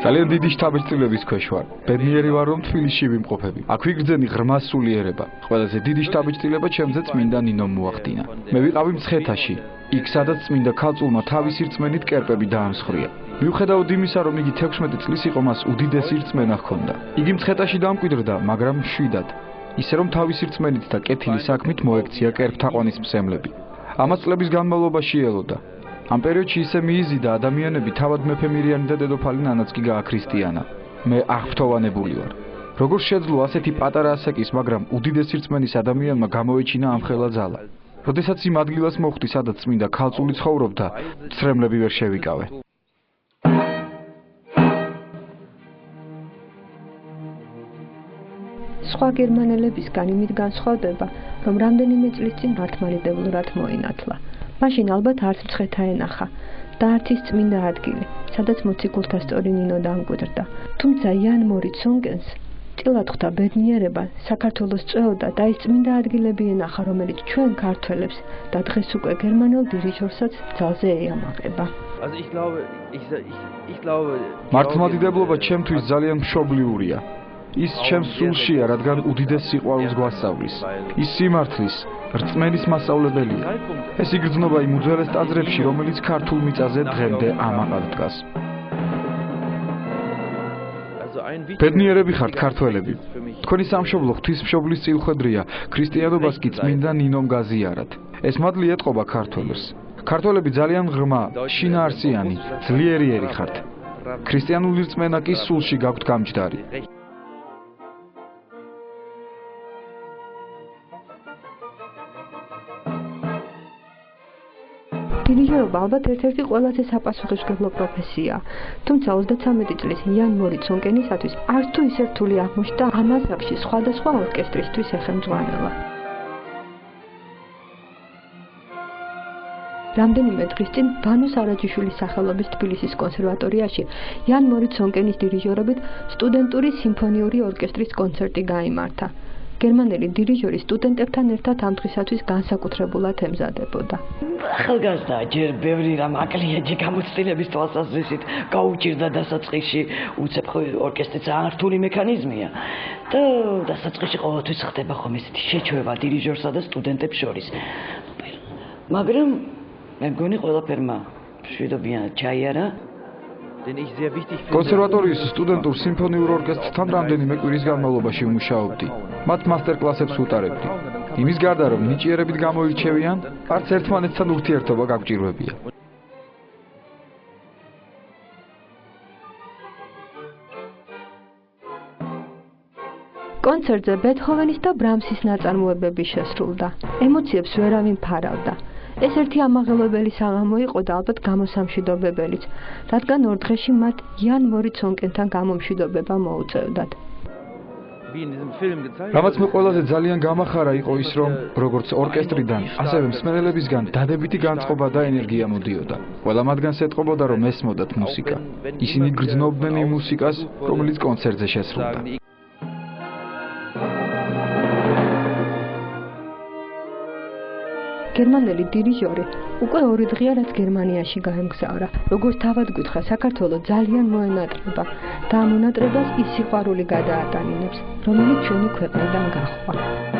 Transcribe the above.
ძალიან დიდი შთაბეჭდილების ქვეშ ვარ. ბედნიერი ვარ, რომ თბილისში ვიმყოფები. აქ ვიგრძენი ღრმა სულიერება. ყველაზე დიდი შთაბეჭდილება ჩემზე წმინდა ნინომ მოახდინა. მე ვიყავი მცხეთაში, იქ სადაც წმინდა ქალწულმა თავისი რწმენით კერპები დაამსხვრია. მიუხედავად იმისა, რომ იგი 16 წლის იყო, მას უდიდესი რწმენა ჰქონდა. იგი მცხეთაში დამკვიდრდა, მაგრამ მშვიდად. ისე რომ თავისი რწმენით და კეთილი საქმით მოექცია კერპთაყვანის მსემლები. ამას წლების განმავლობაში ელოდა. ამ პერიოდში ისე მიიზიდა ადამიანები, თავად მეფე მირიანი და დედოფალი ნანაც კი გააქრისტიანა. მე აღფრთოვანებული ვარ. როგორ შეძლო ასეთი პატარა ასაკის, მაგრამ უდიდესი რწმენის ადამიანმა გამოეჩინა ამ ხელა ძალა. როდესაც იმ ადგილას მოხვდი, სადაც წმინდა ქალწული ცხოვრობდა, ცრემლები ვერ შევიკავე. სხვა გერმანელებისგან იმით განსხვავდება, რომ რამდენიმე წლის წინ მართლმადიდებლურად მოინათლა. მაშინ ალბათ არც მცხეთა ენახა და არც ის წმინდა ადგილი, სადაც მოციქულთა სწორი ნინო დამკვიდრდა. თუმცა იან მორიცონკენს წილად ხვდა ბედნიერება, საქართველოს წვეოდა და ის წმინდა ადგილები ენახა, რომელიც ჩვენ ქართველებს და დღეს უკვე გერმანელ დირიჟორსაც ძალზე ეამაყება. მართლმადიდებლობა ჩემთვის ძალიან მშობლიურია. ის ჩემს სულშია, რადგან უდიდეს სიყვარულს გვასწავლის. ის სიმართლის, რწმენის მასწავლებელია. ეს იგრძნობა იმ უძველეს ტაძრებში, რომელიც ქართულ მიწაზე დღემდე ამაყად დგას. ბედნიერები ხართ ქართველები. თქვენი სამშობლო ღვთისმშობლის წილხვედრია, ქრისტიანობას კი წმინდა ნინომ გაზიარათ. ეს მადლი ეტყობა ქართველებს. ქართველები ძალიან ღრმა, შინაარსიანი, ძლიერიერი ხართ. ქრისტიანული რწმენა კი სულში გაქვთ გამჯდარი. დირიჟორობა ალბათ ერთ-ერთი ყველაზე საპასუხისმგებლო პროფესიაა. თუმცა 33 წლის იან მორიცონკენისათვის არც თუ ისე რთული აღმოჩნდა ამ ასაკში სხვადასხვა ორკესტრისთვის ეხელმძღვანელა. რამდენიმე დღის წინ ბანო სარაჯიშვილის სახელობის თბილისის კონსერვატორიაში იან მორიცონკენის დირიჟორობით სტუდენტური სიმფონიური ორკესტრის კონცერტი გაიმართა. გერმანელი დირიჟორი სტუდენტებთან ერთად ამ დღისათვის განსაკუთრებულად ემზადებოდა. ახალგაზრდა ჯერ ბევრი რამ აკლია გამოცდილების თვალსაზრისით გაუჭირდა დასაწყისში, უცებ ორკესტრი ძალიან რთული მექანიზმია და დასაწყისში ყოველთვის ხდება ხომ ესეთი შეჩვევა დირიჟორსა და სტუდენტებს შორის. მაგრამ მე მგონი ყველაფერმა მშვიდობიანად ჩაიარა. კონსერვატორიის სტუდენტურ სიმფონიურ ორკესტრთან რამდენიმე კვირის განმავლობაში ვმუშაობდი. მათ მასტერკლასებს ვუტარებდი. იმის გარდა, რომ ნიჭიერებით გამოირჩევიან, არც ერთმანეთთან ურთიერთობა გაგჭირვებია. კონცერტზე ბეთჰოვენის და ბრამსის ნაწარმოებები შესრულდა. ემოციებს ვერავინ ფარავდა. ეს ერთი ამაღელვებელი საღამო იყო და ალბათ გამოსამშვიდობებელიც, რადგან ორ დღეში მათ იან მორიცონკენთან გამომშვიდობება მოუწევდათ. რამაც მე ყველაზე ძალიან გამახარა იყო ის, რომ როგორც ორკესტრიდან, ასევე მსმენელებისგან დადებითი განწყობა და ენერგია მოდიოდა. ყველა მათგანს ეტყობოდა, რომ ესმოდათ მუსიკა. ისინი გრძნობდნენ იმ მუსიკას, რომელიც კონცერტზე შესრულდა. გერმანელი დირიჟორი უკვე 2 დღეა რაც გერმანიაში გაემგზავრა. როგორც თავად გითხრა, საქართველო ძალიან მოენატრება და ამ მონატრებას ის სიყვარული გადაატანინებს, რომელიც ჩვენი ქვეყნიდან გაჰყვა.